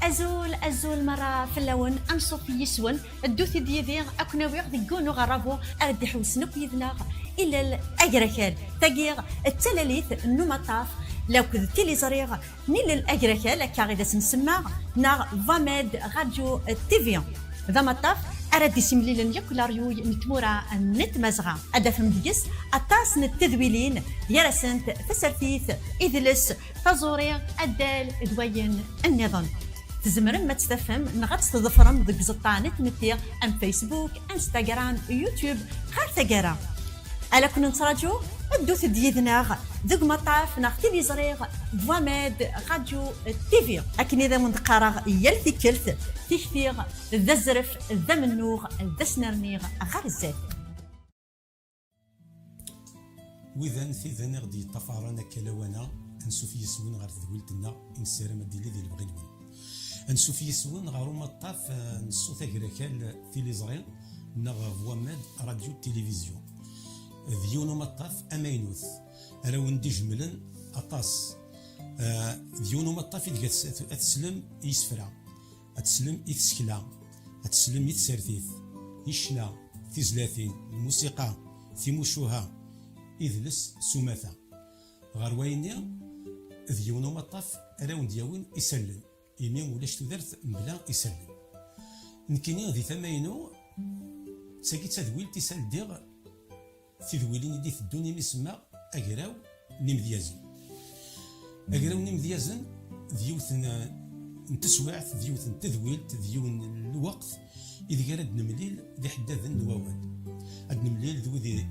أزول مرة في اللون أنصف يسون الدوثي ديالي أكناوي ديكونو غرابو أردي حوسنك يذنا إلا الأجركال تاقيغ التلاليث النمطاف لو كنت تيلي زريغ نيل الأجركال كاغيدا سنسمى نا فاميد راديو تيفيون ذا مطاف أردي سيملي لن يكل ريوي نتمورا نتمزغا أدفم ديس أطاس نتذويلين يرسنت تسرثيث إذلس تزوري الدال دوين النظام تزمرن ما تستفهم نغات تظفرن ضد زطانة نتيا أم فيسبوك انستغرام يوتيوب غير ثقرا ألا كنا نتراجو الدوث ديالنا ذوق مطاف ناختي لي زريغ فواماد راديو تيفي أكن إذا من قراغ يلثي كلث تيكثيغ ذا الزرف ذا منوغ ذا سنرنيغ غير الزاد وإذا في ذا غدي طفارانا كلاوانا أنسوف يسون غير ذويلتنا إنسان مديلي ديال بغينون أنسوف يسون غير مطاف نسو ثاكراكال في لي زريغ نغ فواماد راديو تيليفزيون ديونو مطاف أمينوث راهو ندي جملا أطاس ديونو مطاف أتسلم يسفرا أتسلم يتسكلا أتسلم يتسرثيث يشنا تزلاثين الموسيقى ثموشوها إذلس سماثا غروينيا ديونو مطاف راهو ندياون يسلم يمين ولاش تدرت بلا يسلم نكيني غادي ثماينو تساكي تدويل تسال ديغ تذويلين دي الدنيا مسمى أقراو نمذيازن أقراو نمذيازن ديوثن نتسوعت ديوثن تذويلت ديون الوقت إذا قرد نمليل دي حداثن نواوال هاد نمليل ذو ذي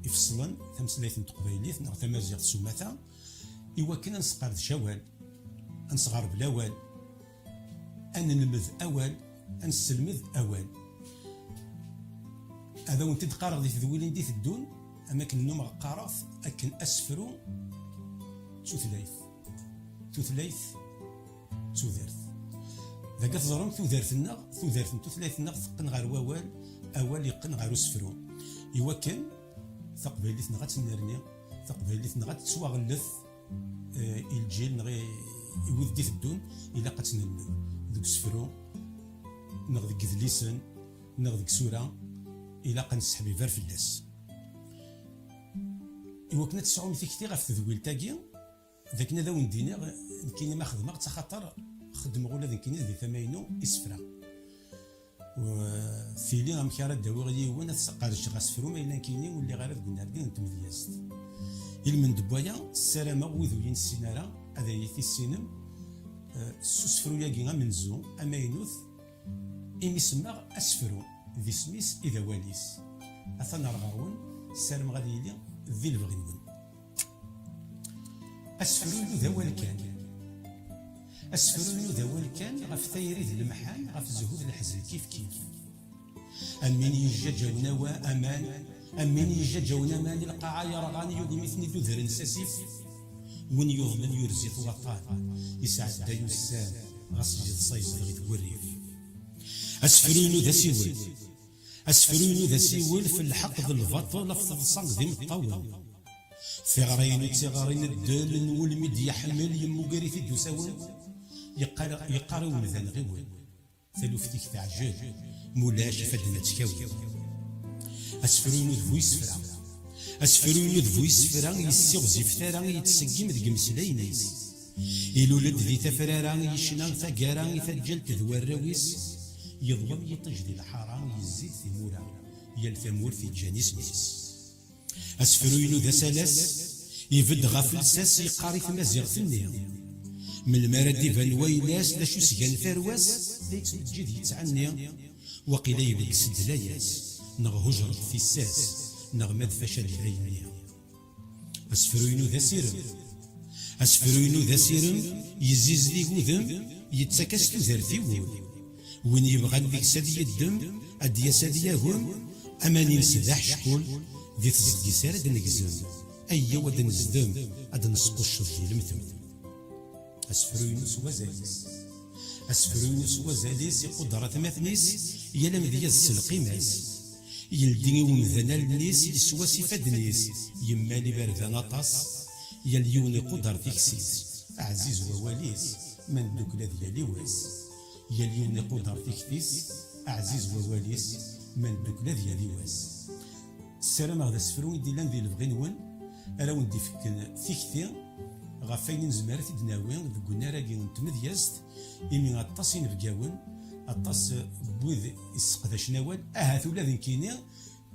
يفصلن ثمسلايثن تقبايليث نغ تمازيغ سماثا إوا كنا نسقار شوال أنصغر بلاوال أننمذ أوال أنسلمذ أوال هذا وانت تقارغ دي تذويلين دي الدون أماكن النوم قارف أكن أسفرو توثلايث توذرث ذاك تزرم توذرث النغ توثلايث النغ ثقن غير ووال أوال يقن غير سفرو إوا كان ثقبايليث نغات نرني ثقبايليث نغات تسواغلث الجيل نغي يوذ دي الدون إلا قتنلمذ ذوك سفرو نغ ذيك ذليسن نغ ذيك سورة إلا قنسح بفار فلاس إوا كنا تسعون في كثير في تذويل تاقي ذاك نذا وندينا كاين ما خدمه تخاطر خدم غولا ذاك كاين ذي ثماينو إسفرا وثيلي غام كارا داوي غادي وانا تسقارش غاسفرو ما إلا كاينين واللي غير قلنا ردين انتم دياست من دبوايا السلامة وذوين السينارا هذا يثي السينم سوسفرو ياكي غامنزو أماينوث إمي سماغ أسفرو ذي سميس إذا واليس أثنى رغاون السلام غادي يلي ذي البغيون أسفرو ذا والكان أسفرو ذا والكان غف ثيري ذي المحان غف زهود الحزن كيف أمين يجا جونا وأمان أمين يجا جونا مان القاعة يرغاني يودي مثني ذو ذر ساسيف وين يظلم يرزيط وطان يسعد دايو السان غص جد صيد غيث وريف أسفرينو ذا سيول أسفرينو ذا سيول في الحق ذا الفضل لفظ صنق ذي مطول في غرين تغرين الدال والمد يحمل يمو قريث الدوساون يقارون ذا الغول ثلو فتيك تعجل مولاش فدنا تكاوي أسفرينو ذو يسفرا أسفرينو ذو يسفرا يسيغزي فتارا يتسقيم ذي مسلاينيس يلولد ذي تفرارا يشنان ثقارا يثجلت ذو الرويس يظلم يطجدي الحرام يزيد ثمورا يلثمور في جانيس نيس أسفروينو ذا سلاس يفد غافل ساس يقاري في مزيغ ثنيا من المرد يبان ويلاس لاشو سيان فرواس ليتسجد يتعني وقيل يبلك سد لاياس نغ هجر في الساس نغ مدفشل العينيا أسفروينو ذا سيرم أسفروينو ذا سيرم يزيز لي غوذم يتسكس تذرثي وين يبغى ذيك سادية الدم أديا سادية هم أماني نسدح شكول ذي تصدقي سارد نقزم أي ود نزدم أد نسقو الشرجي المثل أسفروينوس وزاليس أسفروينوس وزاليس قدرة مثنيس يلم ذي السلقيماس يلدي ومذنا النيس يسوى سفادنيس يمالي بردان أطاس يليوني قدر تكسيس عزيز وواليس من دوك ذي لواس يلي نقدر تكتيس أعزيز وواليس من دوكلا ديالي واس السلام غدا سفرو يدي لان ذي البغينون ألا وندي فك تيكتي غفاين نزمار تدناوي ذكونا راكي نتمديازت إمي غطاس ينفقاون غطاس بوذ يسقداش نوال ثولا ذي كيني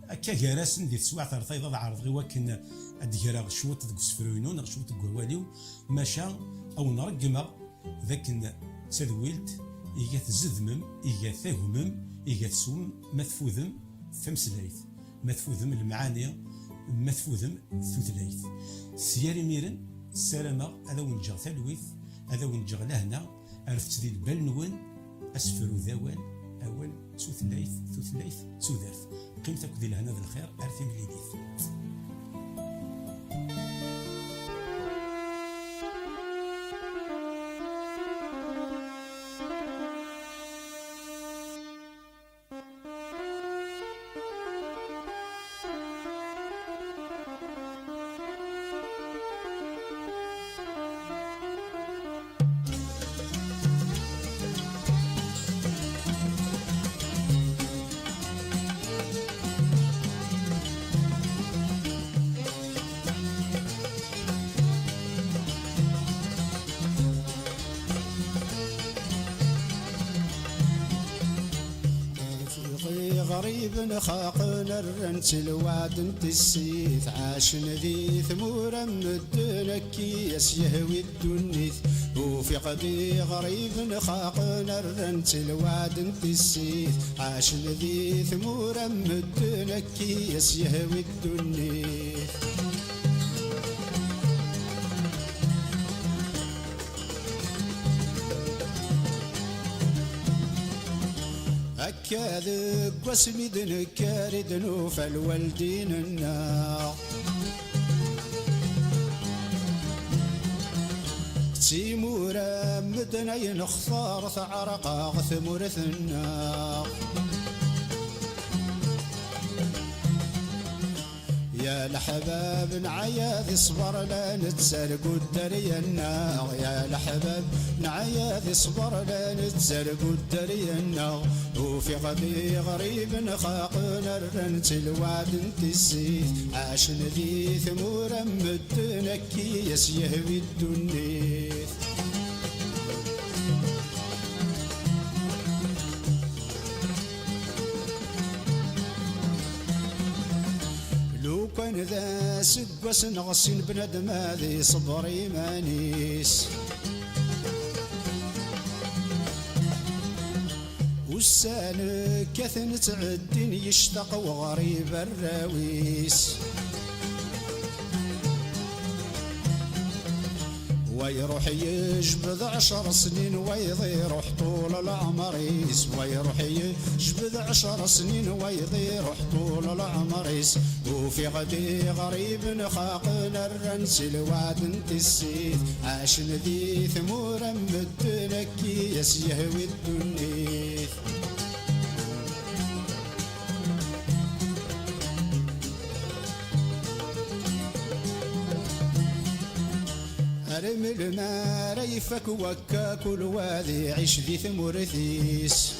أكا جاراسن دي تسواع ثرثايض عرض غي وكن أديرا شوط ديك سفروينون شوط كواليو ماشا أو نرقم ذاك تدويلت إيجا تزدمم إيجا تهمم إيجا تسوم مثفوذم ثمسلايث مثفوذم المعاني مثفوذم ثوثلايث سياري ميرن السلامة هذا ونجغ ثلويث هذا ونجغ لهنا عرفت ذي البال نون أسفرو ذوال أول ثوثلايث ثوثارث قيمتك ذي لهنا ذا الخير عرفي مليديث غريب خاقنا الرنت الوعد انت السيث عاش ذي ثمورا مدنكي يهوي الدنيث وفي قدي غريب خاقنا الرنت الوعد انت السيث عاش ذي ثمورا مدنكي يهوي الدنيث كاذب واسمي دنكاري دنوف الوالدين النار تيمورا مدنا ينخثار ثعرقا ثمورث النار يا لحباب نعياذ صبر لا نتزرق الدري النار يا لحباب نعياذ صبر لا نتزرق الدري النار وفي غدي غريب خاقنا الرنت الوعد انت السيث عاش ذي ثمورا مدنكي يهوي الدنيث كان ذا سقوس نغسين بندم هذي صبري مانيس والسالك كثن تعدين يشتاق وغريب الراويس ويروح يجبد 10 سنين ويضيع طول العمريس ويروح يجبد 10 سنين ويضيع طول العمريس وفي غدي غريب خاقنا الرنس الوعد انت السيث عاش ذي ثمورا مدنكي يهوي الدنيث أرمل ما ريفك وكاك الوادي عيش ذي ثمورثيس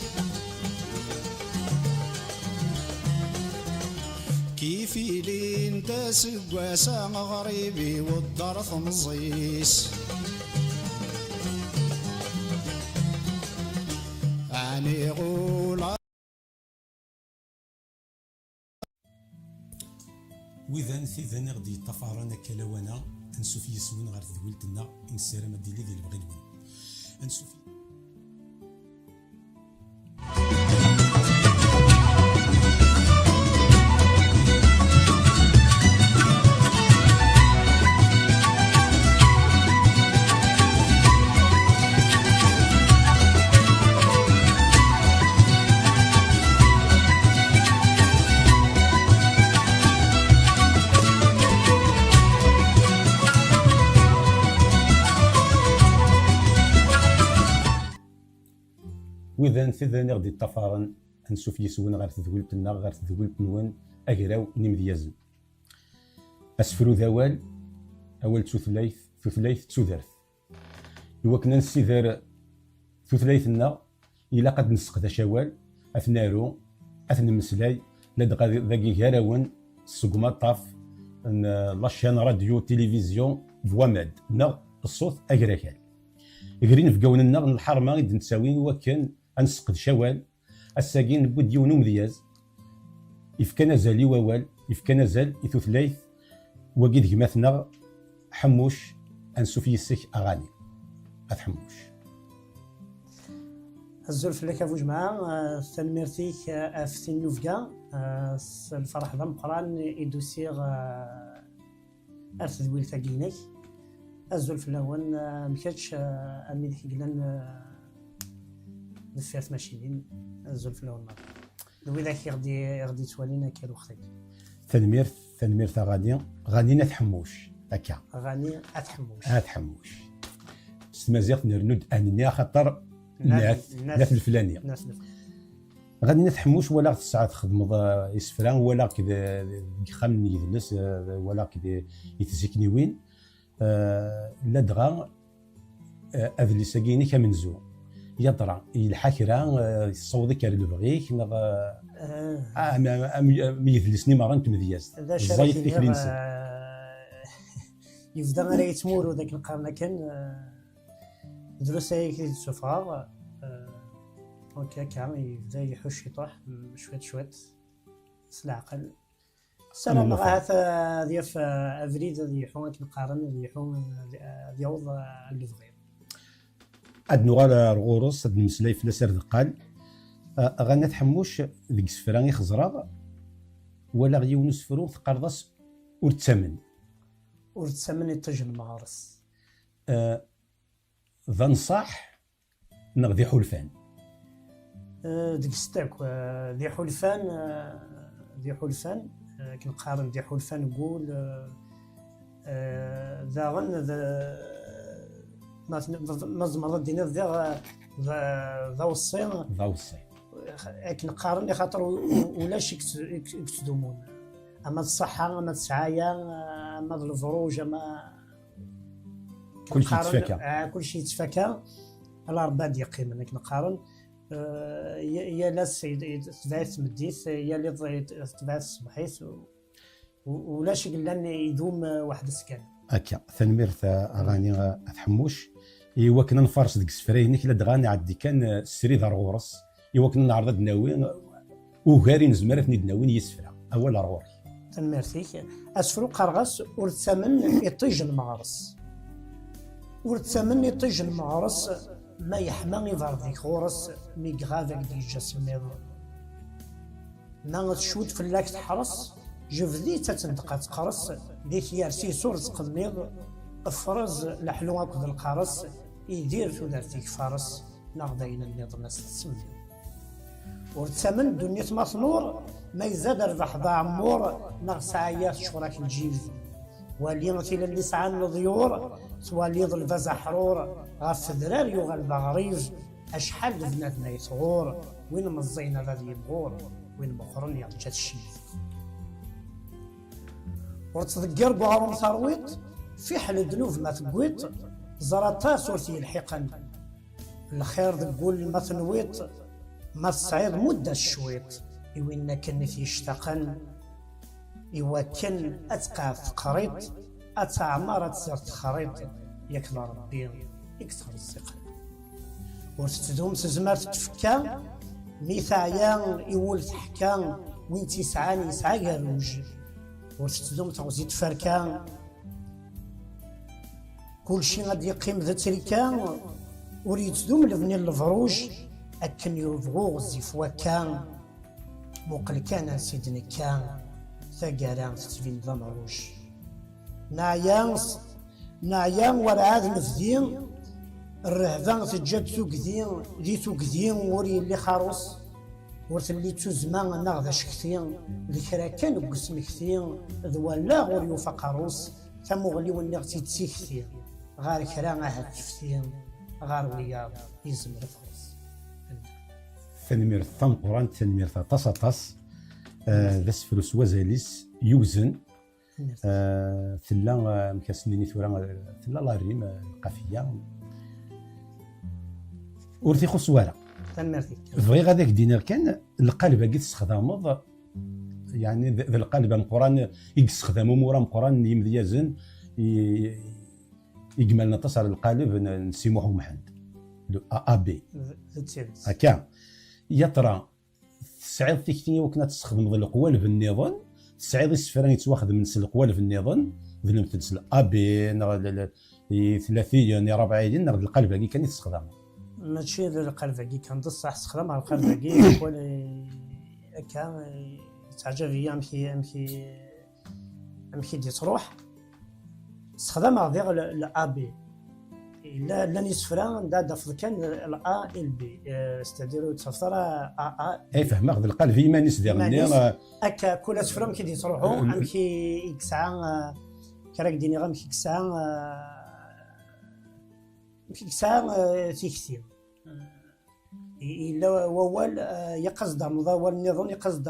كيفي لين داس قواسا غريبي والدار ثمزيس عني غولا وإذا ثيذا غدي طفارانا كلاوانا أنسو في يسون غير ذويلتنا إنسان ما ديلي ذي البغينون أنسو في وإذا ثذاني غدي طفارن أنسوف يسون غير تذويلتنا غير تذويلت نوان أقراو نمديازن أسفرو ذوال أول ثوثلايث تسودرث إوا كنا نسي ذار ثوثلايثنا الا قد نسقط شوال اثنارو اثنمسلاي لدغا ذاكي كاراون السقما طاف لاشين راديو تلفزيون فواماد نا الصوت اكراكال غرين في قوننا الحرمه غيد نتساوي وكان انسقد شوال الساكين بود يونو مدياز يفكنا زالي ووال يفكنا زال يثوثلايث وقيد كماثنا حموش انسوف يسك اغاني اتحموش الزلف لك ابو جماعه تنميرتيك في النوفكا الفرح ذا مقران يدوسيغ ارث ذويل تاكينيك الزلف الاول مكاتش امي ذيك قلنا دفيرت ماشيين الزلف الاول ذوي ذاك غادي توالينا كيلو خطيك تنمير غادي تحموش هكا غاني اتحموش استمازيغ نرنود انني خاطر ناس الفلانيه غادي نتحموش ولا تسعى تخدم يسفران ولا كذا خامن يدلس ولا كذا يتزكني وين لا دغا اذلي ساكيني كمنزو يطرا الحكره يصوضك على البغيك مي يدلسني ما رانت مذياز الزايد في كلينسي يفدا غير يتمورو ذاك القرن كان دروسه كيتسوفا هكا يبدا يحوش يطيح شويت العقل السلام غاث ديال افريد يحون كنقارن يحون ديال الفغير ادنو غالا الغورس اد المسلاي في لاسر دقال غانا تحموش ديك السفران يخزرا ولا غيون سفرو تقرضس ورتسمن يطجن مغارس ذا نصح نغذي حلفان ديك ستاك ذي حلفان كنقارن ذي حلفان نقول ذا غن ما زمر دينا ذا والصين كنقارن خاطر ولاش يكتدومون اما الصحه اما السعايه اما الفروج اما كلشي يتفكى على رباد يقيم كنقارن يا لاس تبعث مديث يا اللي تبعث الصبحيت ولاش قلنا يدوم واحد السكان هكا تنمير اغاني تحموش ايوا كنا نفرس ديك السفرين كلا دغاني عندي كان سري دار غورس ايوا كنا نعرض الدناوين وغاري نزمر ثني دناوين يسفرا اول غوري تنميرتيك اسفرو قرغس ورتمن يطيج المغرس ما يحمى يضرب ذيك غورس مي غافك دي جسمي ما تشوت في اللاك تحرس جفدي تتندقى تقرص دي ثيارسي صور تقدميض افرز لحلو هاكد القرص يدير ثلاثيك فارس نغدين النظام ناس تسمي ورتمن دنيا مصنور ما يزاد ربح ضاع عمور نغسعيات شوراك الجيل واللي اللي سعان الضيور تواليض الفزع حرور غاف ذرار يوغا البغريز اشحال بناتنا يثغور وين مزينا غادي يبغور وين مخرن يرجع الشيف ورتذكر بغارون ثرويت في حل دنوف ما تقويت زرطا صورتي الحقن الخير تقول ما تنويت ما تصعيد مدة الشويط وين كان في يشتقن إوا كان أتقاف قريط أتعمر تسير تخريط ياك ربي يكثر الثقل ورتدوم تزمر تفكا ميثايا يول تحكا وين تسعاني يسعى قالوج ورتدوم تغزي تفركا كل شي غادي يقيم ذا تريكا وريد تدوم لبني الفروج أكن يبغو زيفوا كان موقل كان سيدني كان ثقاران تتبين ذا مروج نعيان ورعاد نفذين الرهبان تجد توقذين دي توقذين وري اللي خاروس ورثلي تزمان ناغذا شكثين ذكرا كان بقسم كثين ذوالا غور يوفقروس ثمغلي ونغتي تسيكثين غار كرا عهد تفتين غار ويا يزمر فروس تنمير ثم قران تنمير تصاطس ذا سفروس وزاليس يوزن ثلا مكاسنيني ثورا ثلا لا ريم القافيه ورثي خص ورا تمرتي بغي غاديك دينا كان القالب كي تستخدمه يعني ذا القالب مقران يستخدمو مورا مقران يمديازن يجملنا تصل القالب نسيموه محمد لو ا بي هكا يا ترى تسعيد تكتيني وكنا تستخدم القوالب النظام تسعيد السفران يتواخذ من القوالب النظام ذلك تنسل ا بي ثلاثيا رباعيا نرد القالب كي كان يستخدم ماشي القالب كي كان بصح استخدم على القالب كي ولا هكا تعجب ليا امشي دي تروح استخدم غير الا بي لا نصفرا دا دفض كان الا ال بي استديرو تفسر اي فهم اخذ القلب يماني سدير هكا كل صفرا كي تروحوا امشي اكسا كراك ديني غامشي اكسا تيكتير الا وول يقصد مضاول النظام يقصد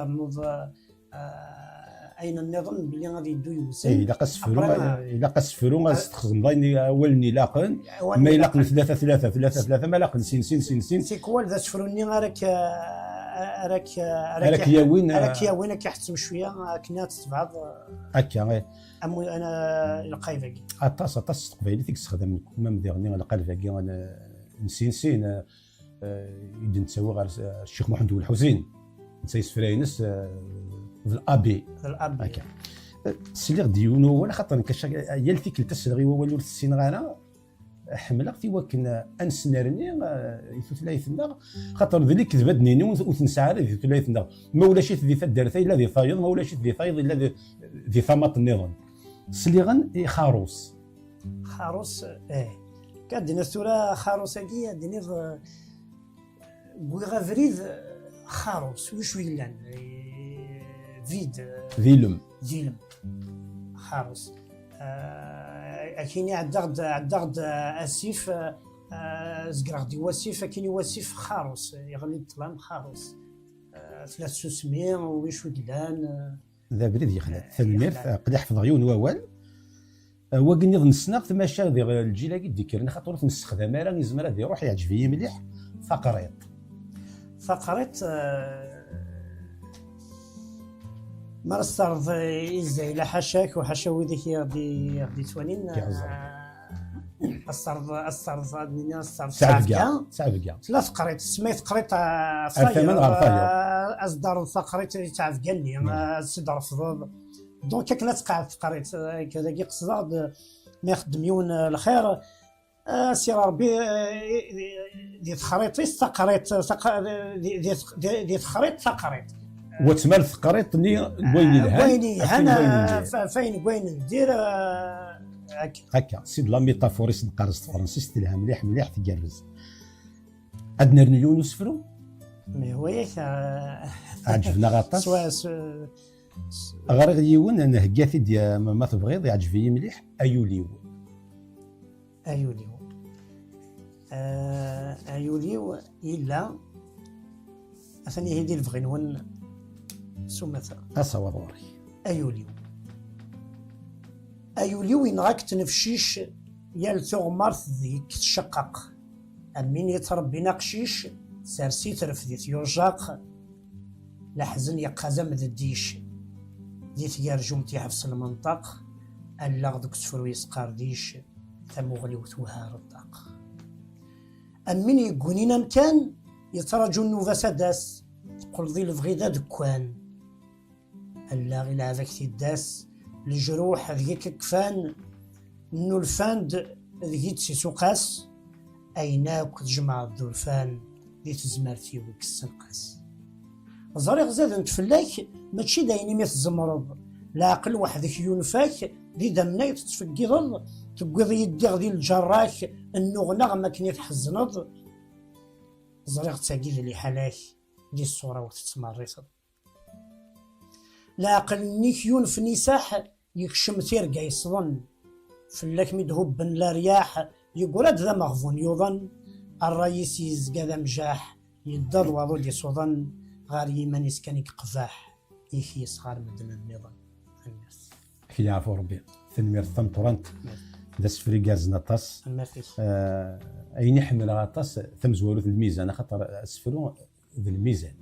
اين النظام بلي غادي يدو يوسف الا قصفرو غاستخدم ضاين اول نلاقن ما يلاقن ثلاثه ما لاقن سين سيكوال ذا سفروني راك ياوين كيحتم شويه كنا تبعض هكا انا القايفه اطاس تقبيلي تستخدم ما مديرني على قلبك انا نسين يدي نتسوى غير الشيخ محمد الحسين نسيس فرينس الابي هكا سليغ ديونو ولا خاطر كاش هي الفكره تسلغي ولو السينغانا حملك في وكن انسنارني يثلاثنا خاطر ذلك كذبدني وتنسعر يثلاثنا ما ولا شي ذي دارثي لا ذي فايض ما ولا شي ذي فايض الا ذي ثمط النظام سليغن خاروس كادنا الثوره خاروس هكي ديني بوغا فريد خاروس وش ويلان ذيلم خاروس اكيني عدغد اسيف زقراغدي واسيف اكيني واسيف خاروس يغلي الظلام خاروس 300 ويش ويلان ذا بريد يخلع ثمنيرث قد يحفظ عيون ووال وقني ظن السناق تماشى ذي الجيلاكي ديكيرنا خاطر نستخدم راه يزمر هذا يروح يعجب فيا مليح فقريت ما استرض إزاي لا حاشاك وحاشا ذيك يغدي توانين استرض ادمينا استرض سعفقا ثلاث قريت سميت قريت الثمن غرفايا اصدار قريت تعفقني سيد رفض دونك كنا تقعد قريت كذا كي قصد ما يخدم الخير سي ربي دي تخريط استقريت دي تخريط ثقريت وتمال ثقريط ني ويني انا فين وين ندير هكا سيد لا ميتافوريس نقرص فرنسيس تلها مليح تجرز عندنا يونس فرو مي هو ياك عجبنا غطاس غير يون انا هكاثي ديال ما تبغيض يعجب فيا مليح ايوليو الا اثني هذه الفغنون سمثا اصور ايوليو وين راك تنفشيش يا ثغمرت ذيك تشقق امين يتربي نقشيش سارسي ترفديت يرجاق لحزن يقازم ذديش ديت يرجم تيحفص المنطق الا غدك تفرو يسقارديش ثمغلي وتوهار الطاق امين يقونينا مكان يتراجو النوفا سداس تقول ذي الفغيدا دكوان الا غير هذاك تيداس الجروح ذيك كفان انو الفاند ذيك سيسوقاس ايناك تجمع الدولفان ذي تزمرتي ويك السنقاس زريغ زاد نتفلاك ماشي دايني ميت الزمرض العقل وحدك ينفاك ذي دمنا تتفقض تقوض يدي غدي الجراك النغنغ ما كني تحزنض زريغ تاقيد لي حلاك دي الصورة وتتمريص العقل نيك ينف نساح يكشم تيرقا يصظن فلاك مدهوب بن لا رياح يقول هذا مغفون يوظن الرئيس يزقى ذا مجاح يدض وضو دي صوظن غار يمن يسكنك قفاح يخي صغار مدن النظام كي يعرفوا ربي ثنمير ثم طرنت دا سفري كازنا طاس ميرسي. اين يحمل غطاس ثم زوالو الميزان خاطر سفرو ذي الميزان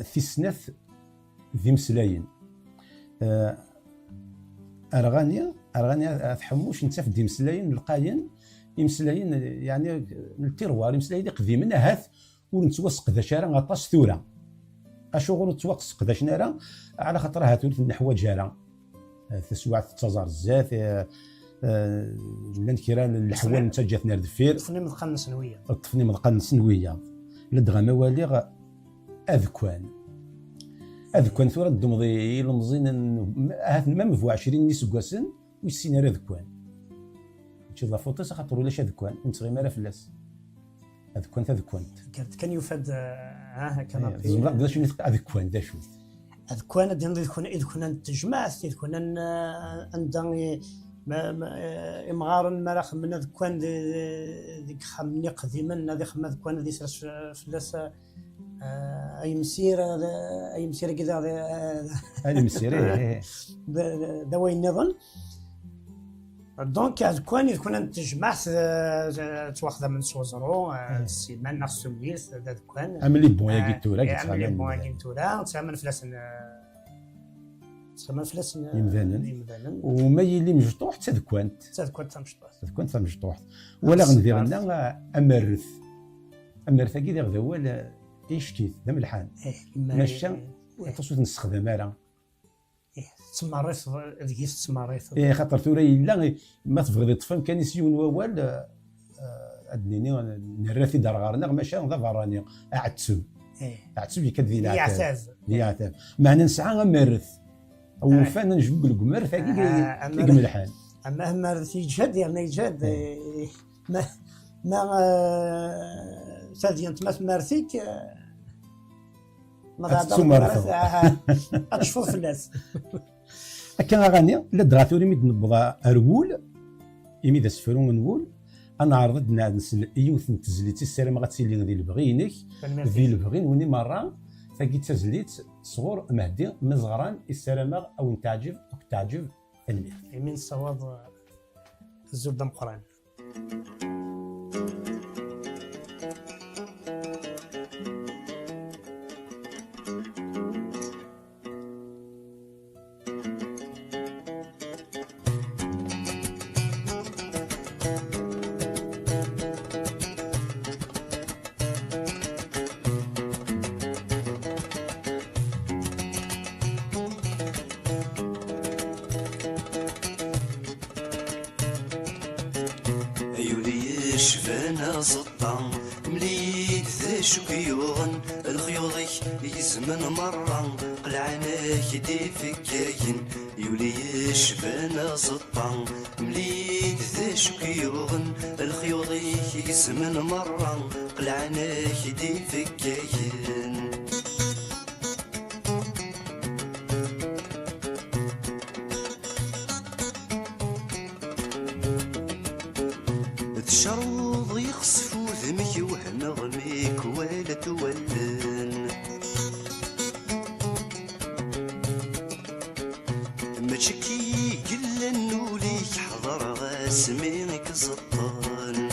في سناث ذي مسلاين ارغانيا تحموش انت في دي مسلاين القاين يمسلاين يعني التيروار يمسلاين قديم هاث ونتوسق ذا شارع غطاس ثوره اشغل نتوسق ذا شنارا على خاطر هاتو النحو جارا تسوع تزار الزات لان كيران الحوال نتا جاتنا دفير الطفني مدقن السنويه الطفني مدقن السنويه لدغا مواليغ اذكوان ثورة الدمضي المزين هاث المام في 20 سكواسن ويسين راه ذكوان شي ضافوطيس خاطر ولاش اذكوان ونتغي مالا فلاس اذكوان كان يفاد كما زمرا بدا شنو اذكوان دا شوف اذكوان ديال إذ كنا نتجمع إذ كنا عندنا إمغارن ما راح من ذكوان ديك خمني قديما هذه خما ذكوان دي سرس فلاس اي مسير كذا اي مسير دا وين نظن دونك ذكوان إذ كنا نتجمع تواخذ من سوزرو السيمان نفس الميلس ذكوان عملي بون يا كيتورا عملي بون يا كيتورا تسمى فلاس يمذانن وما يلي مجطوح حتى ذكوانت مجطوح ولا غندير لنا امرث كي دير ذوال ايشتيت ذا ملحان ماشي تصوت نستخدم راه تماريث ديك تماريث خاطر ثورا الا ما تبغي طفل كان يسيون ووال ادنيني نرثي دار غارنا ماشي ذا فراني اعتسب كذي العتاب معنا نسعى مرث او فانا نجبد القمر ثاقي ملحان اما مرث يجهد يعني يجهد ما سادي انت ما مرثيك ما غادا اشوف الناس كان اغاني لا دغاتوري ميد نبضا ارول يمي ذا سفرون نقول انا عرضنا نسل يوث نتزليتي السلام غتسيلي ذي البغينك ذي البغين وني مره ثاقي تزليت صغور مهدي مزغران السلام او نتعجب المير من الصواب الزبده مقران شفانا سطان مليت ذا شكيوغن الخيوضي يزمن مرة قلعنا كدي فكاين يولي شفانا سطان مليت ذا شكيوغن الخيوضي يزمن مرة قلعنا كدي فكاين الشروض يخسفو ذمي وهنا غميك ولا تولن مشكي قل نوليك حضر غاسمينك زطان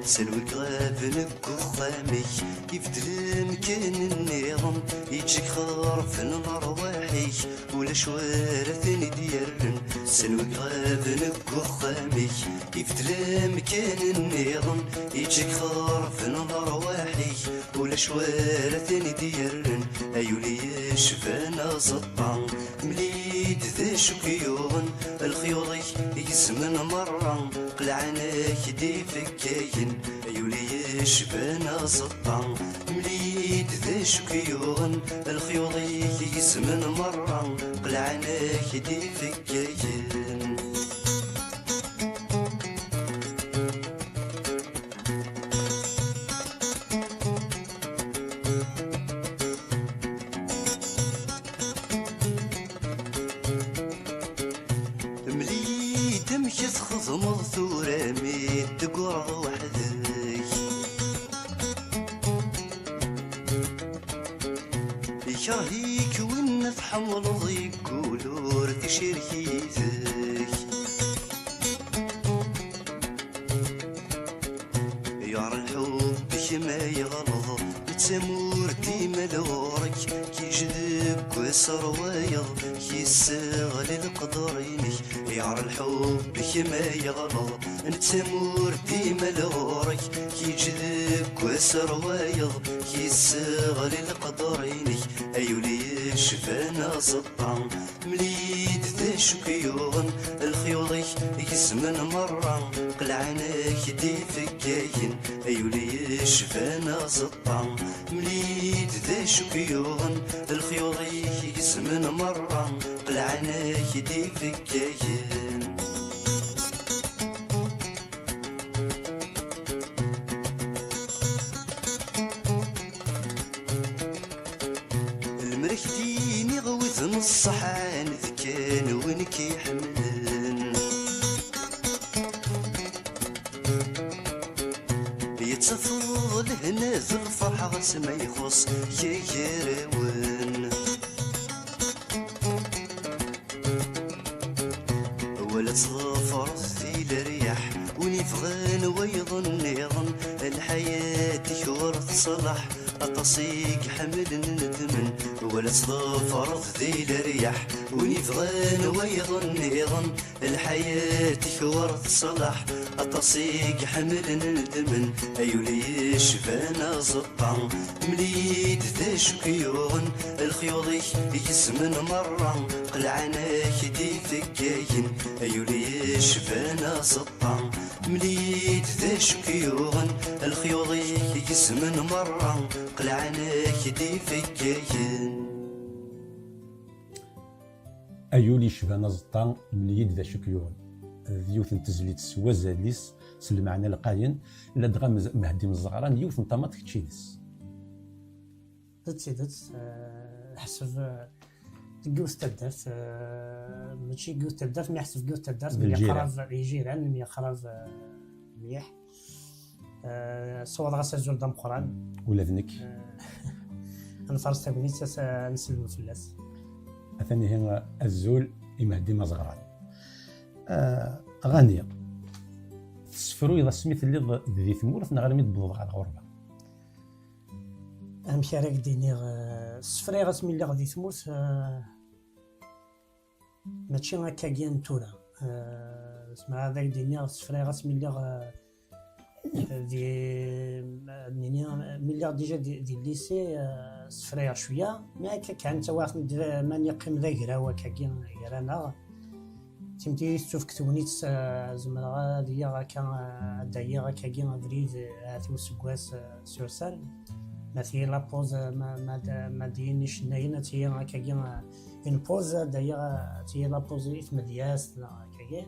سلوك غابنك وخامي يفدل مكان النظام يجيك خرف الارواحي ولا شوارث ديالن سلوك غابنك وخامي يفدل مكان النظام يجيك خرف الارواحي ولا شوارث ديالن ايولي شفانا زطان مليت ذا شكيوغن الخيوضي يزمن مرة قلعنا كدي فكاين ايولي شفانا زطان مليت ذا شكيوغن الخيوضي يزمن مرة قلعنا كدي فكاين تخضم ثورة ميت تقرا وحدك يكرهيك وين تحمل ضيق ولور تشركيتك يار الحب كما يغلظ تمور ديما لورك كي جذب كسر ويض كي السغل القدرينك يار الحب كما يغلظ تمور ديما لورك كي جذب كسر ويض كي السغل القدرينك ايولي شفانا سطان مليد ذا شكيوغن الخيوضي يزمن مرة قلعانك دي فكاين ايولي شفانا سطان مليد ذا شكيوغن الخيوضي يزمن مرة قلعانك دي فكاين المركتيني غوث نصحان ذكان وينك يحملن يتفضل هنا ذو الفرحة غس ما يخص يا يراون ولا تظفر ذي الرياح ونفغان ويظن يظن الحياة ورث صلاح أتصيق حمل ندمن ولا تظفر ذي الرياح ونفغان ويظن يظن الحياة ورث صلاح أتصيق حمل ندمن أيولي شفانا زطان مليد ذا شكيون الخيوضي يزمن مرة قلعاناك دي فكاين أيولي شفانا زطان مليد ذا شكيون الخيوضي يزمن مرة قلعاناك دي فكاين أيولي شفانا زطان مليد ذا شكيون ذيوث تزليت سوازاليس سلمعنا القاين لا دغا مهدي من الزغران يوث طماط كتشيدس تسيدت حسب تقوس تدرت ماشي قوس تدرت مي حسب قوس تدرت ملي خرج الجيران ملي خرج مليح صور غاس الزول دام قران ولا ذنك انا فرست بنيت نسلم فلاس اثني هنا الزول مهدي من الزغران غانية تسفرو إذا سميت اللي ذي ثمورث نغرمي تبضغ على الغربة أهم شي راك ديني السفري غاسمي اللي غادي تموت ماشي هكا كيان تورا اسمع هذاك ديني السفري غاسمي اللي دي ملي ديجا دي الليسي السفري شوية ما هكا كان تا واحد من يقيم ذا كراوة كاكين رانا تمتي تشوف كتونيت زمرا ديا غاكا دايا غاكا كين افريد هاتو سكواس سورسال مثلا لابوز ما دينيش ناينا تي غاكا كين ان بوز دايا تي لابوز اسم دياس كاين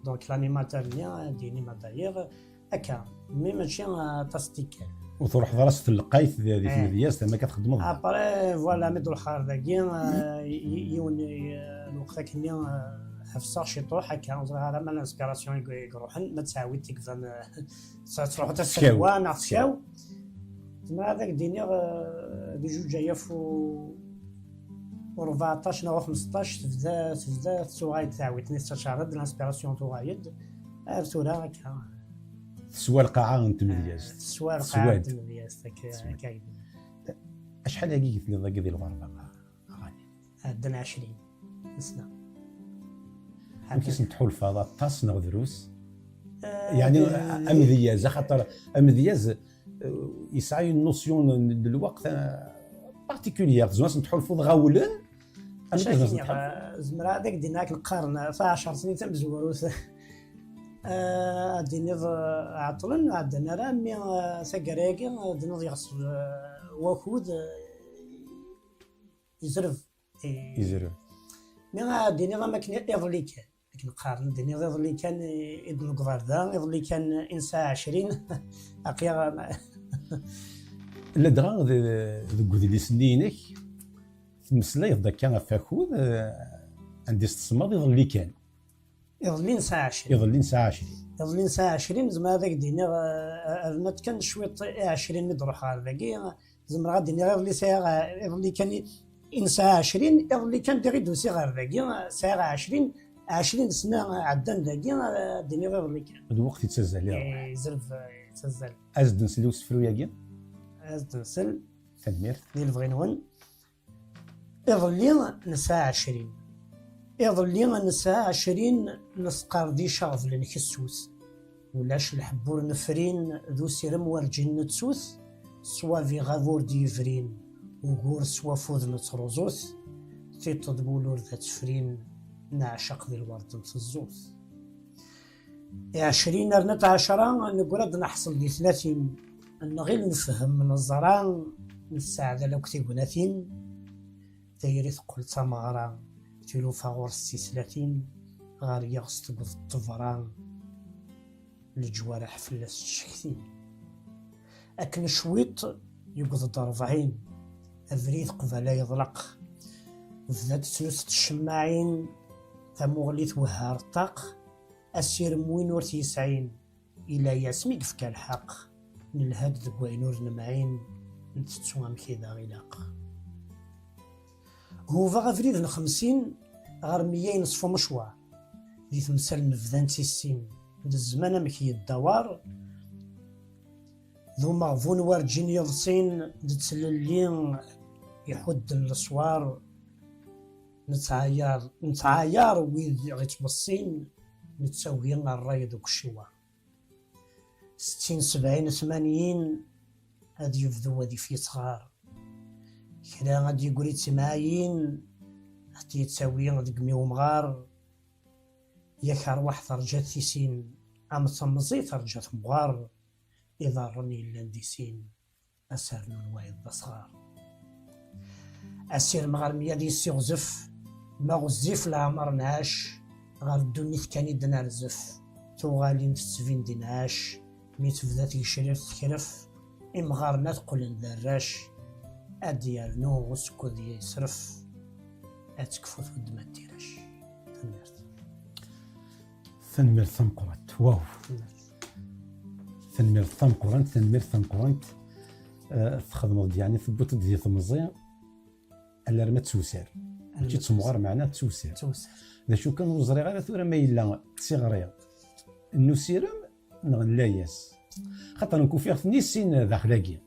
دونك لانيماتور نيا ديني ما داير هكا مي ماشي تصديق وتروح دراسة اللقايت هذه دياس ما كتخدمو ابري فوالا ميدو الخار داكين يون الوقت كني حفصه شي طروح هكا هذا ما الانسبيراسيون يروحن ما تعاود تكفن تروح تسكوا نعطشاو تما هذاك دينيغ بجوج جايه فو 14 او 15 تبدا تسوايد تعاود تستشعر الانسبيراسيون توايد ارسولا هكا سوا القاعه انت مدياس سوا القاعه انت مدياس هكا شحال هكي قلت لي ضاق ديال الغربه غادي عندنا 20 سنه كيس نتحول الفضاء طاس نغ دروس يعني امذياز خاطر امذياز يسعى النوسيون الوقت بارتيكوليير زعما نتحول الفضاء غاولن زمرا هذاك ديناك القرن في 10 سنين تم زوروث ديني عطلن عندنا راه مي سكراكي ديني يغسل وكود يزرف مي ديني ما كان يظلي كان لكن قارن ديني يظلي كان ابن القبرده يظلي كان انسى 20 اقيا لا دغا ذوك ديال سنينك تمسلا يفضل كان فاكود عندي استثمار يظلي كان يظلين ساعة 20 يظلين ساعة 20 زعما هذاك ديني ما كان شويه 20 مدروح هذاك زعما غادي غير اللي ساعه يظلي كان إنسى 20 اللي كان ديري دوسي غير ذاكي ساعة 20 سنة عدان ذاكي الدنيا غير اللي كان الوقت يتسزع ليه يزرف يتسزل ازد نسلو سفرو ياكي أزد نسل تنمير ديال الفغينون إظلي نساء 20 إظلي نساء 20 نسقار دي شغف لنكسوس ولاش الحبور نفرين ذو سيرم ورجين نتسوس سوا في غافور ديفرين وقور سوا فوذ نتروزوث تيطدبولور ذات فرين نعشق ذي الورد نتزوث 20 رنت 10 نقول نحصل لي 30 غير نفهم من الزران نساعد لو كتب 30 تيري تقول تمغرا تيلو فاغور 36 غار يغس تقض الطفران الجوارح فلاس تشكتين أكن شويط يقض 40 أفريد قبلا يضلق وفذات ثلث الشماعين ثمغليت وهار طاق أسير موين ور 90 إلا ياسمي قفك الحق نلهاد ذكوينور نمعين نتتسوام كذا غلاق هو فغا فريد 50 غير 100 نصفو مشوا دي تمثال نفذان تيسين د الزمان مكي الدوار ذو مغفون وارجين يضصين دتسللين يحد الصوار نتعاير ويد غيتبصين نتساوي الراي دوك الشوا 60 70 80 هاد يفذو هادي في صغار كلا غادي يقولي 80 حتى يتساوي غادي ميوم غار ياك أرواح ترجات تيسين أم تمزي ترجات مغار إذا رني لانديسين أسر الوايد صغار أسير مغرمية دي سيغزف ما غزيف العمر نعاش غير الدنيا كاني دنرزف توغالي نتسفين دي نعاش ميت بذات يشرف تكرف إمغارنا تقول ندراش أديال نو وسكو دي يسرف أتكفوت ود ما ديراش تنمرت تنمير ثمقرات واو تنمير ثمقرات تخدموا يعني ثبوت ديال ثمزيان الا راه ما تسوسار ماشي تسمغر معناه تسوسار ذا شو كان وزري غير ثورة ما إلا تسيغريا إنو سيرم نغلاياس خاطر نكون فيها ثني سين داخلاكي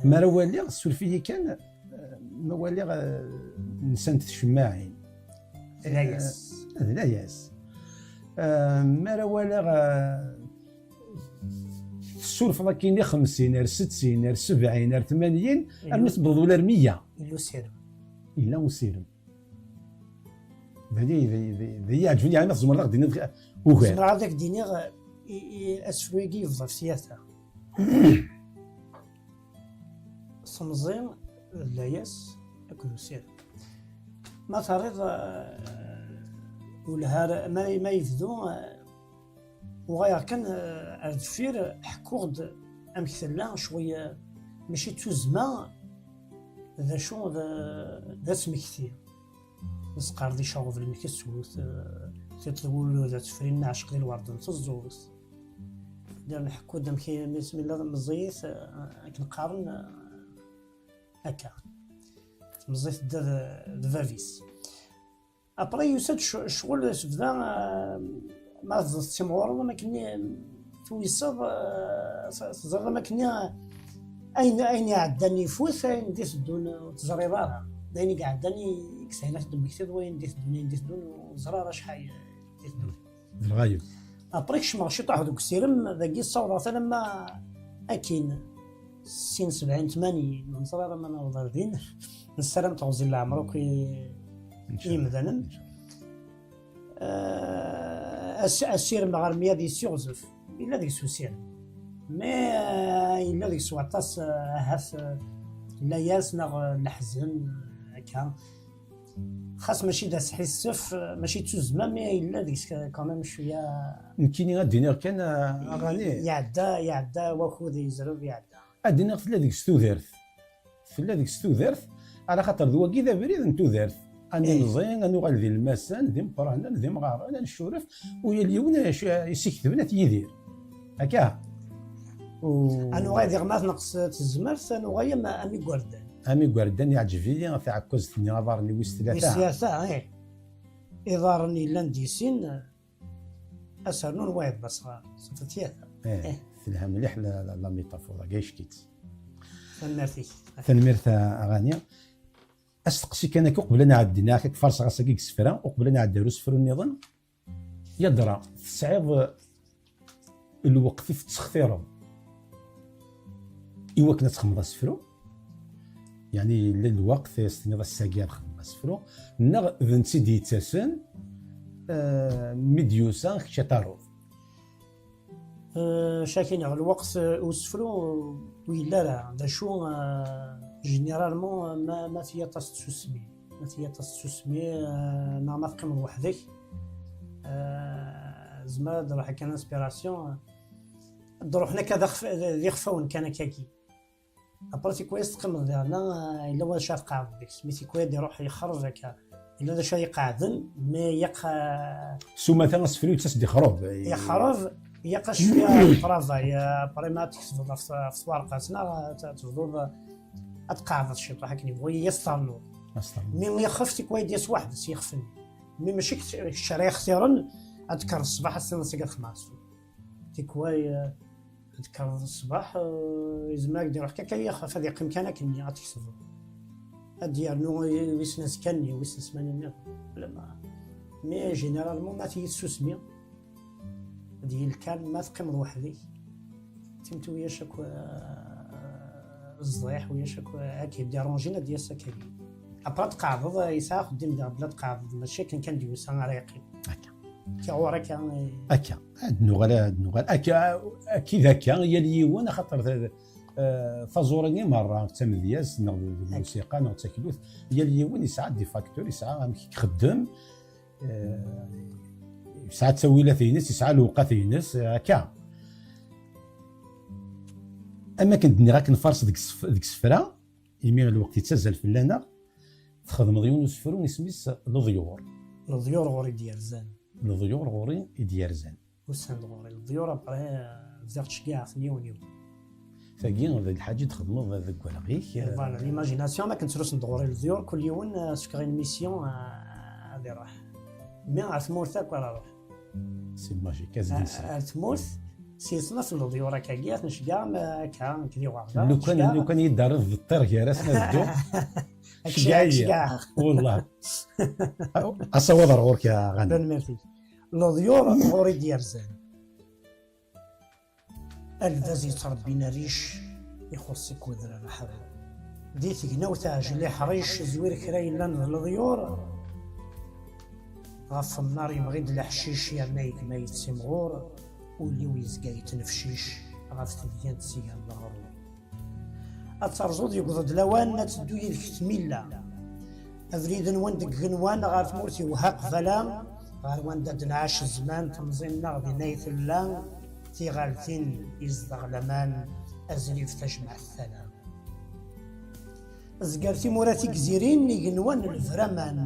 ما روالي السلفيه كان موالي نسانت الشماعين لاياس ما روالي السلف كاين 50 60 70 80 نتبض ولا 100 إلا وسيرم هذه يعجبني انا الزمر غادي ندير وغير الزمر هذاك ديني اسفويكي يفضل في سياسه صمزين لاياس اكلو سير ما تريض ولها ما يفدو وغير كان الدفير حكوغد امثله شويه ماشي توزما ذا شو ذا سمكتي نسقار دي شغل المكسوس تتقول ذا تفرين نعشق ديال الورد نتزوز ديال نحكو دام كي بسم الله مزيت كنقارن هكا مزيت د فافيس ابري يسد شغل بدا ما تسمعوا ما كني تويصب زعما ما كني اين عداني فوس اين ديت دون تزريبارها دايني كاع عداني كسينات دم كثير وين ديت دون وزراره شحال ديت دون الغايب ابريك ماشي طاح دوك السيرم ذاكي الصوره لما اكين 60 70 80 من زراره ما نوضردين نسلم توزي العمر كي يمدن السير المغربيه دي سيغزف الا ديك سوسير ما الا ديك سواطاس هاف لا ياسنا الحزن هكا خاص ماشي داس حسف ماشي تزما مي الا ديك كمان شويه يمكن غادي كان اغاني يعدا واخذ يزرب يعدا ادينا في هذيك ستوذرث على خاطر ذو كذا بريد انتو ذرث اني نزين انو غادي المسان ذي مقرانا ذي مغارنا نشورف ويا اليوم يسكتبنا يدير هكا انو غادي غمات نقص الزمر انو غايا ما امي كوردان امي قردان يعجبني في عكوز ثني غابرني ويس ثلاثه بالسياسة ايه إضارني لانديسين أسرنون واحد بس صفتياثا في لها مليح لا ميتافورا كايش كيت فنرتي تنميرتا اغاني استقسي كان قبل نعدينا هكاك فرص غاسكيك سفرا وقبل نعديرو سفر النظام يدرى تصعيب الوقت في التسخير إوا كنا تخمض سفرو يعني للوقت استنى الساقيا خمض سفرو نغ ذنتي ديتاسن ميديوسا كشتارو شاكين على الوقت وسفرو ويلا لا دا شو جينيرالمون ما فيها تسوسمي ما فيها تسوسمي ما تقيم وحدك زماد راح كان انسبيراسيون دروح هنا كذا ذي خفاون كان كاكي ابرتي كويس تقيم انا الا واش شاف قاعد ديك سميتي كويس يروح يخرج هكا الا شي يقعدن ما يقى سو مثلا سفرو تسدي خروب يخرج يقى شويه طرافاي بريمات تكتب في ورقاتنا تفضل اتقاعد شي طاح كني بغي يسترنو مي يخفت كويس ديس واحد سيخفني مي ماشي الشري اختيارا اذكر الصباح السنه خماس تيكواي اذكر الصباح يزماك دير هكا يخاف هذه قيم كان كني غتكسب ديالو ويسنس كاني ويسنس ماني لا مي جينيرالمون ما تيسوسمي ديال كان ما تقيم وحدي تمتو ويا شاك الصديح ويا شاك هاكي ديرونجينا ديال السكاكي ابرا تقعد يسا خدم ديال بلا تقعد ماشي كان ديوسا ريقي هكا كيعورك هكا هاد النغال هكا اكيد هكا هي اليوان خاطر فازورني مره تمدياز نغ الموسيقى نغ التكليف هي اليوان يسعى دي فاكتور يسعى يخدم يسعى تسويله ثينس يسعى الوقت ثينس هكا اما كندني راك نفرس ديك السفره يمي الوقت يتسزل في لنا تخدم ضيون وسفرون سميس الضيور غوري ديال زان الضيور غوري ديال زان وسان غوري الضيور ابري زرتش كاع في يونيو ثاقي هذا الحاجه تخدموا هذاك كلاغيك فوالا ليماجيناسيون ما كنتروس ندغوري الضيور كل يوم سكرين ميسيون هذه راح مي عرفت مورثاك ولا روح سي ماجيك ازدي تموت سيسنا في الضيور كاع نشكا كان كدي واحد لو كان يدار في الطير كي راسنا الدو شكاع والله اصور غورك يا غني بن ميرتي الضيور غوري ديال زان الذي تربينا ريش يخصك وذر الحر ديتك نوتاج اللي حريش زوير كراين لنا الضيور غف النار يمغيد الحشيش يا نايك ما يتسمغور واللي ويزقا يتنفشيش غف تديان تسيان الغرور اترزود يقضد لوان تدو يدك تميلا افريد وندق غنوان غارت مورتي وهاق فلا غار وندد نعاش الزمان تمزينا غدي نايث اللان تي غالتين يزدغ لمان ازريف تجمع الثلام زقرتي موراتي كزيرين يقنوان الفرمان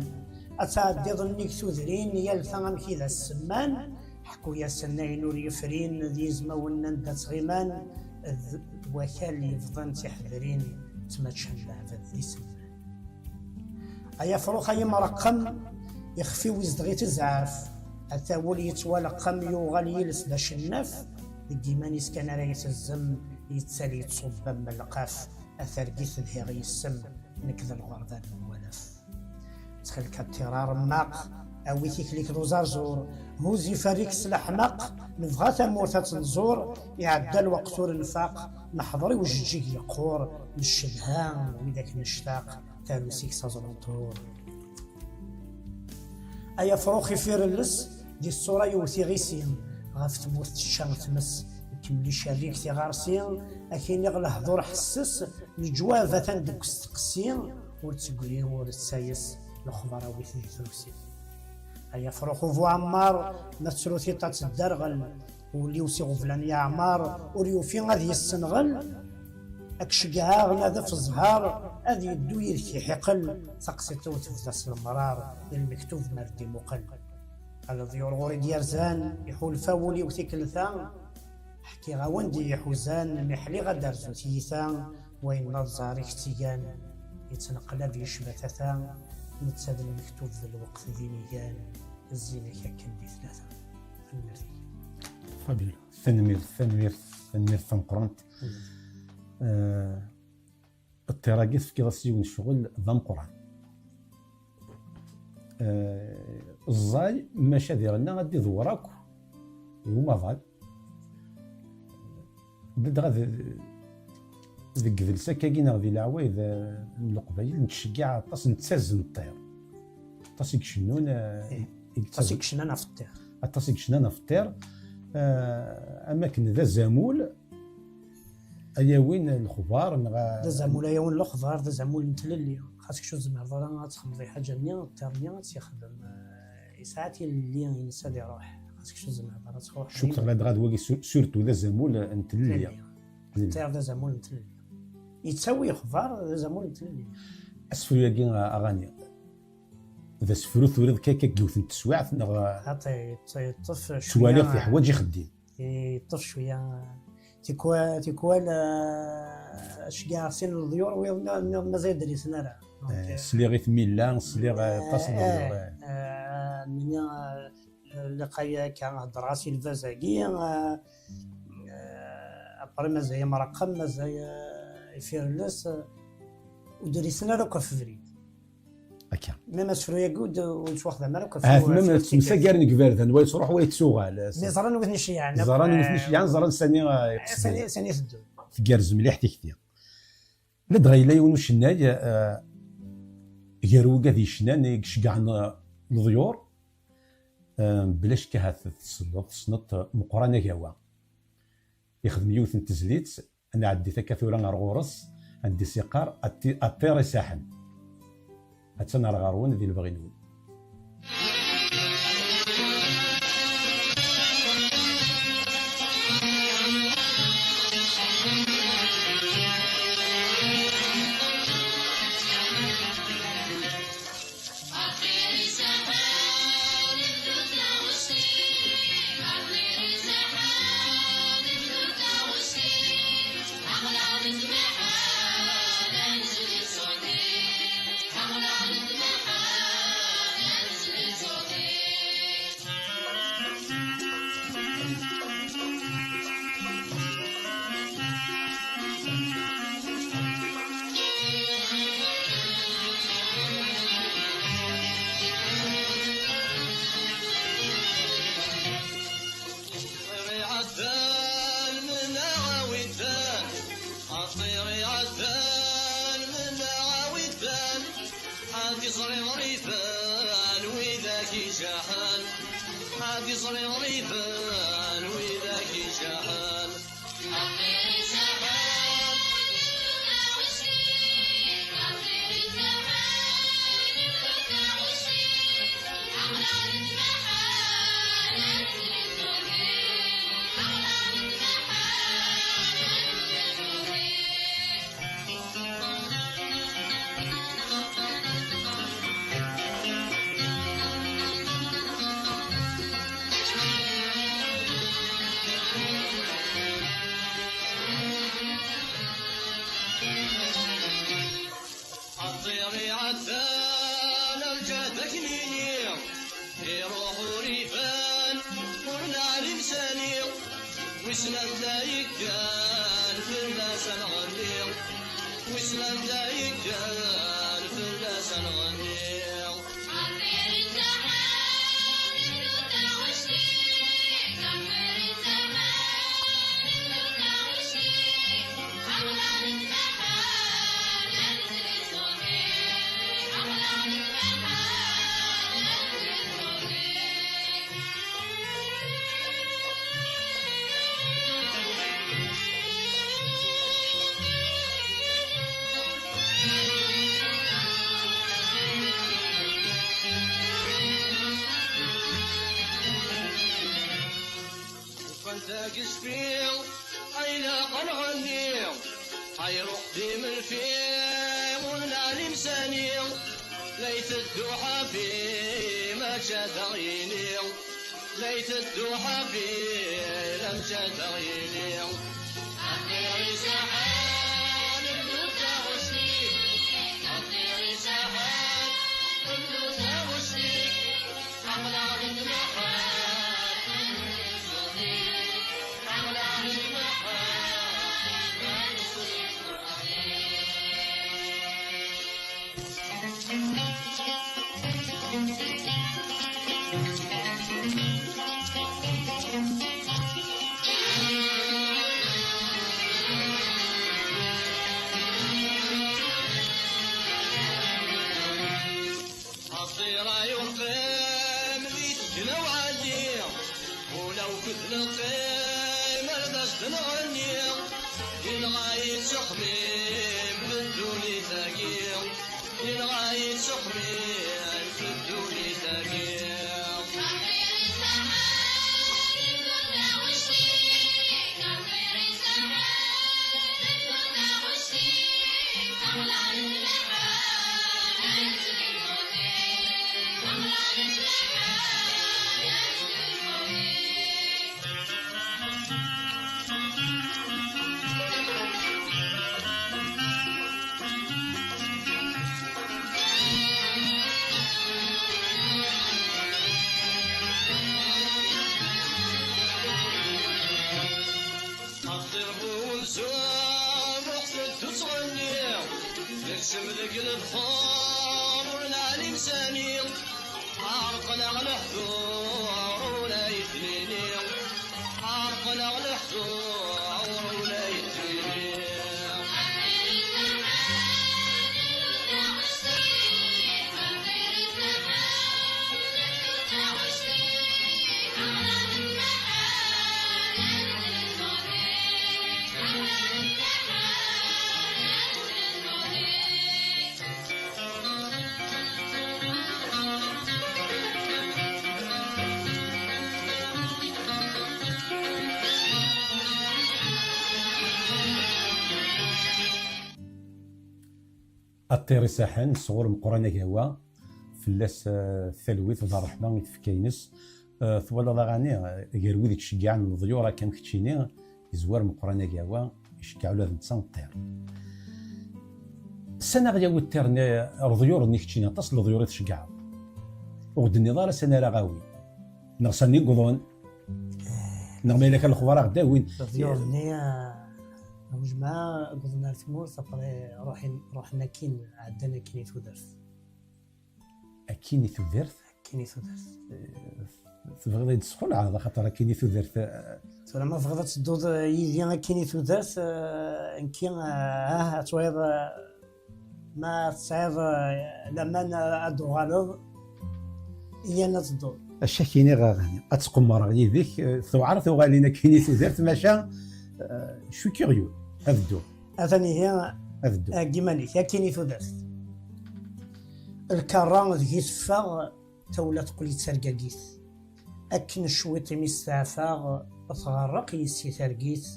اتعدي ظنيك تذرين يلثغم كذا السمان حكو يا سناين وريفرين ذي زماونا ندات غيمان وكال يفضن تحذرين تمتشن لعبة ذي سمان ايا فروخ اي مرقم يخفي ويزدغي تزعاف حتى ولي يتوالقم يوغل يلس باش النف ديما يسكن رايس الزم يتسالي تصب من القاف اثر قيث ذهيغي السم نكذا الغرضان والف تخيل كالترار ماق اوي تيكليك دو زرزور هوزي فريكس الاحمق نبغى ثمورثة تنزور يعدى الوقت النفاق نحضري وجيك يقور نشدها وذاك نشتاق تالوسيك سازرونطور ايا فروخي فير اللس دي الصورة يوثي غيسين غاف تمورت الشام تمس كملي شريك تي غارسين اكين يغلى حضور حسس الجوافة تندك استقسين ورتقولين ورتسايس الخبراء ويثي ثروسين ايا فروخو فو عمار نتسروثي تات الدرغل ولي وسيغو فلان يا عمار وليو في غادي السنغل اكشقها غنادى في الزهار هذه يدو يركي حقل سقسيتو تفدس المرار المكتوب مردي مقل على ضيور غوري ديال زان يحول فاولي وتيكلثان حكي غاوندي يحوزان محلي غدار زوتيثان وين نظاري اختيان يتنقلب يشبثثا نتساد المكتوب ذا الوقت ذيني كان الزينة كان دي ثلاثة المرثي فابيلو. ثنمير ثمقرنت التراقيث في كراسي ونشغل ضم قران الزاي ماشي ديالنا غادي ذوراك وما ضال بدا غادي ذيك جلسه كاين غادي العوايد من القبايل نتشجع طاس نتسازن الطير طاس يكشنون طاس يكشننا في الطير طاس يكشننا في الطير اماكن ذا زامول ايا وين الخبار ذا زامول ايا وين الخبار ذا زامول نتللي خاصك شو زعما راه تخمضي حاجه نيا الطير تيخدم ساعات اللي ينسى يروح خاصك شو زعما راه تروح شكرا لهاد غادي سورتو ذا زامول نتللي الطير ذا زامول نتللي يتساوي خبار ذا زامول نتللي اسفو ياكي اغاني ذا سفرو ثورد كاكا كيوث التسواعث عطي يطف شويه في حوايج يخدم يطف شويه تيكوال اشكاع سن الضيور ويضنا مازال دريسنا راه سليغيت ميلان سليغ تصل من لقايا كان دراسي الفازاكي ابري مازال مرقم مازال يفيرلس ودريسنا راه كفريد هكا ميم اسفرو يقود ونشوخ ذا مالك ميم تمسا كارن كبارد ولا تروح ويتسوغال زران وثني شيعان زران ثاني ثاني يسدو تكارز مليح تكثير لا دغيلا يونش الناي يارو كذي شنان يكشكعن الضيور بلاش كهات تصنط مقرانه كوا يخدم يوث تزليت انا عندي ثكاثورا غورس عندي سيقار الطير ساحن هاتنا الغارون ذي البغينون قسفيل أين قنعني حيروح ديم الفيل ونعلم سنيل ليت الدوحة في ما تغيني ليت الدوحة في لم تغيني أخيري سحان الدوحة وسنين كل قيمة لباس نغني لنغاية تخميم في الدنيا ثقيل لنغاية تخميم في الدنيا ثقيل نقسم ذك البخور ونعلي لساني عرقنا الحضور ولا يثنيني عرقنا الحضور ولا يثنيني الطير ساحن صغور مقرانة كوا فلاس الثلويث وذا الرحمة يتفكينس ثوالا لاغاني غير ويدك شجعان الضيورة كان كتشيني يزوار مقرانة كوا يشجعوا له نتسان الطير السنة غيا والترني الضيور نكتشيني تصل الضيور تشجعوا وغد النظارة سنة رغاوي نغسني قضون نغمي لك الخبراء غدا وين الضيور نيا مجمع قضنا التمور صبري روحنا كين عندنا كيني تودرث أكيني تودرث كيني تودرث تبغي تدخل على خاطر كيني تودرث لما فقدت الدود يدي كيني تودرث ان كان تويض ما تصعد لما ادو غالض هي نتدور الشكيني غاغاني اتقمر يديك تعرف غالينا كيني تودرث ماشا شو كيغيو افدو اثني هي افدو كيماني يا كيني تودرث الكرام ذي سفاغ تولا تقولي تسرقاقيث أكن شويط مستعفاغ تغرق يسي ترقيث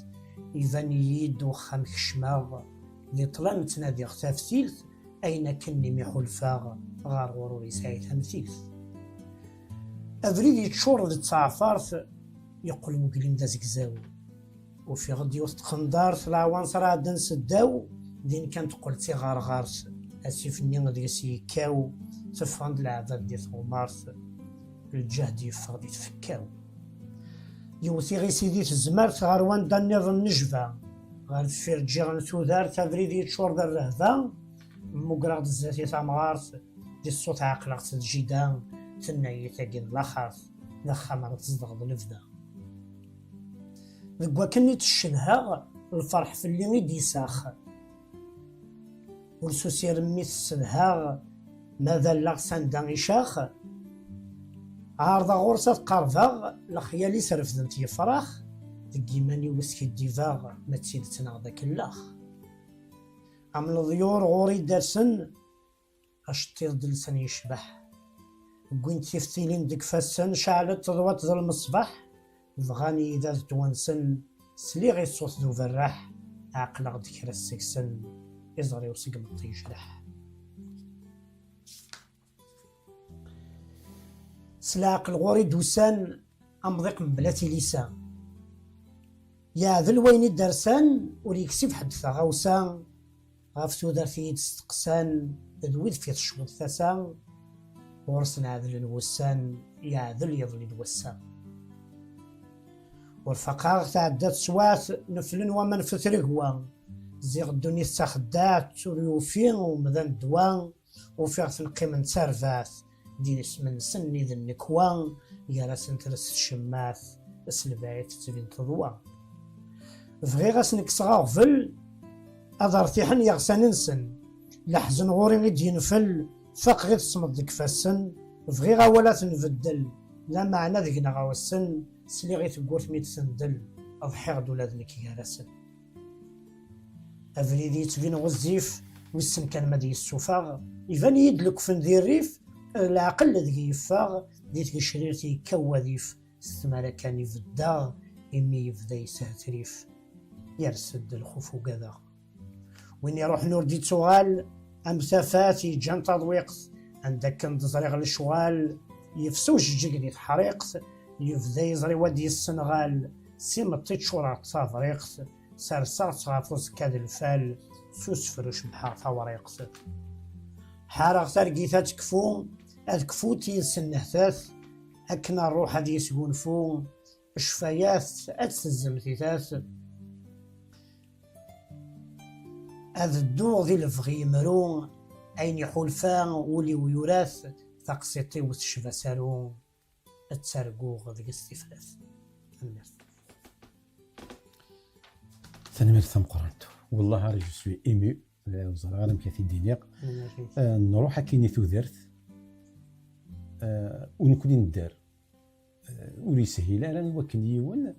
إذن يد وخام كشماغ لي طلان تنادي غتاف ثيلث أين كني ميحو الفاغ غار غروري سعيد همثيلث أفريد يتشور ذي التعفارث يقول مقلم دا زكزاو وفي غدي وسط خندار ثلاوان صرا دن سداو دين كانت قلتي غار غارث أسيف نيغ ديسي كاو تفاند العذاب ديال غمارث الجهد يفغد يتفكاو يوثي غي سيدي تزمرت غار واندا النظام النجفة غار الفرجي غنثودار تفريد يتشور دا الرهبة مقراغ الزاتي تامغارث دي الصوت عاقلة تجيدان تنايا تاقين لاخارث نخامر تصدغ الفدا ذكوا كني تشنها الفرح في اللي غيدي ساخ ورسوسي رمي السنها ماذا لاغسان دا يشاخ عارضة غرصة قرفاغ لخيالي سرفدنت يفراخ دقيماني وسكي الديفاغ ما تسيدتنا ذاك اللاخ عمل ضيور غوري دارسن اشطير دلسن يشبح قوين تيفتيلين ديك فاسن شعلت تضوات ذا المصباح بغاني إذا توانسن سلي غي الصوت ذو فراح عقل غدك السكسن يزغري وسقم يجرح سلاق الغوري دوسان أمضيق من بلاتي لسان يا ذا الوين الدرسان وريكسيف حد ثغوسان غافتو دارتي تستقسان ذويد في تشوط ثسان ورسنا ذا الوسان يا ذا اليضلي الوسان والفقار تعدات سواث نفلن ومن فترقوان زيغ الدنيا تاخدات وريوفين ومذن الدوان وفيغ نقيم نتسرفات دين اسم سني ذا النكوان يا راس نترس الشماث اسلبايت تبين تضوان فغي غاس نكسغا غفل أضرتيحن يغسان نسن لحزن غوري غيد ينفل فاق غير تصمد ديك فاسن فغي غا ولا تنبدل لا معنى ذيك نغاوسن سلي غي تقول ميت سندل أضحي غدو لادنك يارسن أفريدي تبين غزيف ويسن كان مادي السفاغ إذن يدلك فن ذي الريف العقل ذي يفاغ ديت شريرتي كوذيف استمالا كان يفدا إمي يفدا يسهتريف يرسد الخوف وكذا وين يروح نور دي تغال أمسافات يجان تضويقت عندك كنت زريغ الشوال يفسوش جيجني تحريقت يفدا يزري ودي السنغال سيمطيت شورا تفريقت سارسار تغافوز كاد الفال سوس فروش بحار فوريقت حارغ ترقيثات كفو الكفو تيسن نهثاث أكنا الروح هذي يسقون فو الشفايات أتسزم ثيثاث هذا الدور ذي الفغي مرون أين يحول فان ولي ويراث تقسيطي وتشفى سارون التسرقوغ ذي استفراث ثاني ثم قرانتو والله راه جو سوي ايمي زرارم كثي دينيق نروح كيني ثوذرت ونكون ندار ولي سهيله راني وكل يوم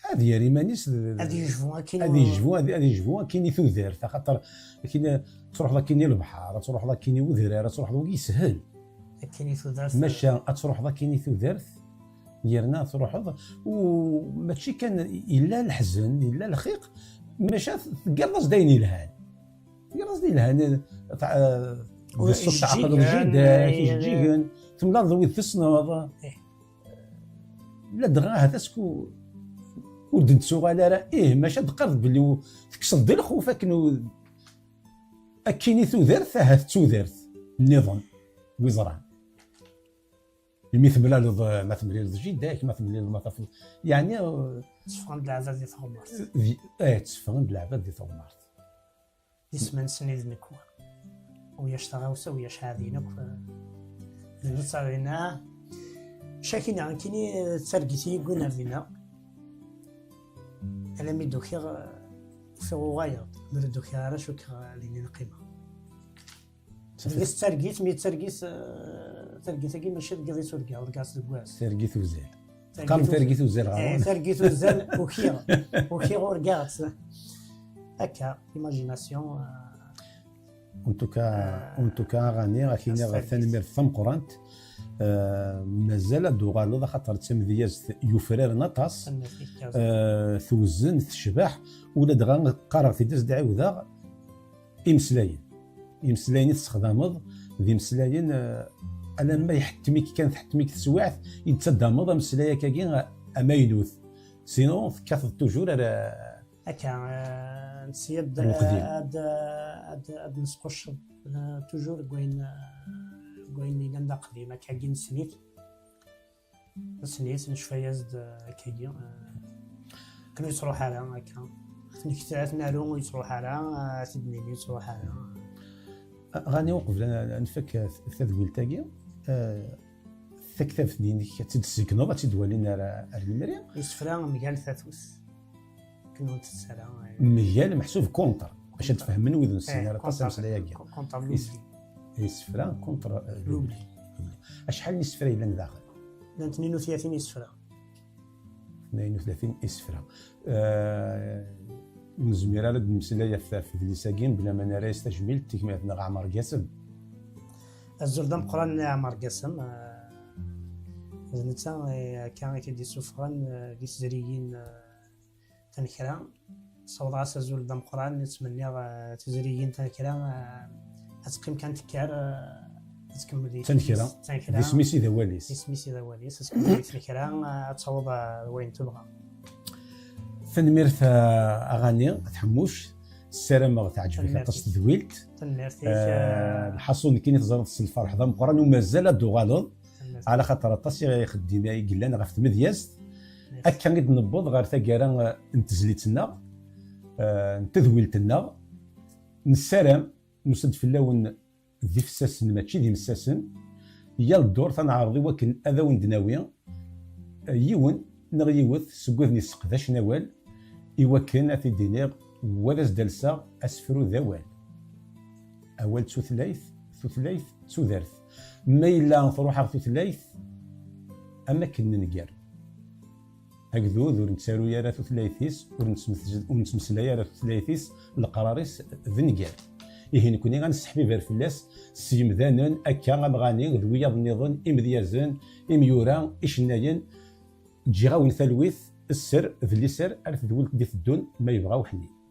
هذه يا ريمانيس هذه يجفوا كيني ثوذرت خاطر كاين تروح ذاك كيني البحر تروح ذاك كيني وذراره تروح ذاك يسهل كيني ثوذرت ماشي تروح ذاك كيني ثوذرت ديالنا تروح ماشي كان الا الحزن الا الخيق ماشي تقرص دايني الهان تقرص داين الهان الصوت تعقل الجدات يجيكن ثم لا ضوي التصنع لا دغاه تسكو ودنت سوغالا راه ماشي تقرض باللي تكسر ديال خوفك كنو اكيني ثوذرت هات ثوذرت النظام وزران المثل ما ثمري جداك ما ثمري ما طفل يعني تفهم بالعباد ديال ثغمارت تفهم بالعباد ديال ثغمارت اسمن سنيد نكوا وياش تغاوسه وياش هادينك زلت علينا شاكين يعني كيني ترقيتي قلنا فينا انا ميدو كي في غايه مردو كي راه شو كليني القيمه ترقيت مي ترقيت كي ماشي تقضي سوركا وركاس الكواس ترقيت وزال قام ترقيت وزال غير ترقيت وزال وكي وركات هكا ايماجيناسيون اون توكا غاني كاين ثاني مير ثم قرانت مازال دوغالو خاطر تمدياز يفرر نطاس ثوزن تشبح ولا دغا قرا في دز دعوذا يمسلاين تستخدمض ذي مسلاين انا ما يحتميك كان تحتميك تسواعث يتدمض مسلايا كاين اماينوث سينو كاث توجور هكا نسيد هاد نسقش توجور كوين لندا قديمه كاين سنيت نشفى يزد كاين كانوا يصروح على هكا نكتات نالو يصروح على تبنيني يصروح على غاني وقف لنا نفك ثذويل تاكي ثكثف دينك تدسكنو تدوالينا المريم يسفرا ميال ثاثوس كنو تسرا ميال محسوب كونتر باش تفهم من وذن السيناريو قسم سلايا كونتر لوبلي يسفرا كونتر لوبلي شحال يسفرا الا داخل 32 يسفرا 32 يسفرا نزمير على المسلايا في ليساكين بلا ما نرى تجميل تكملتنا عمر قاسم الزردم قران عمر قاسم زنتا كان كيدي سفران دي سزريين تنكرا صوت راس الزردم قران نتمنى تزريين تنكرا اتقيم كانت كار تكمل تنكرا دي سميسي دواليس تكمل تنكرا تصوب وين تبغى فنميرث اغاني تحموش السلامه تعجبك قصه دويلت الحصول كاين تزرد الفرح ذا مقران ومازال دوغالو على خاطر الطاسي يخدم يقلنا غير في مدياز هكا غير نبوض غير ثقيرا نتزليتنا نتذويلتنا نسلام نسد في اللون ذي فساسن ماشي ذي مساسن هي الدور تنعرضي وكل اذا وندناوي يون نغيوث سكوذني سقداش نوال إوكن أثي دينير ولا زدلسا أسفرو ذوال أول ثلاث تودرث ما إلا نروح غير ثلاث أما كنا نقار هكذو ذو نتسارو يا راه ثلاثيس ونتمسلا يا راه ثلاثيس القراريس ذنقار إيه نكوني غنسحبي بار فلاس سيمذانن أكا غمغاني ذويا النظام إمذيازن إميورا إشناين تجي غاون ثلويث السر ذلي سر ألف دول دي الدون ما يبغاو حنين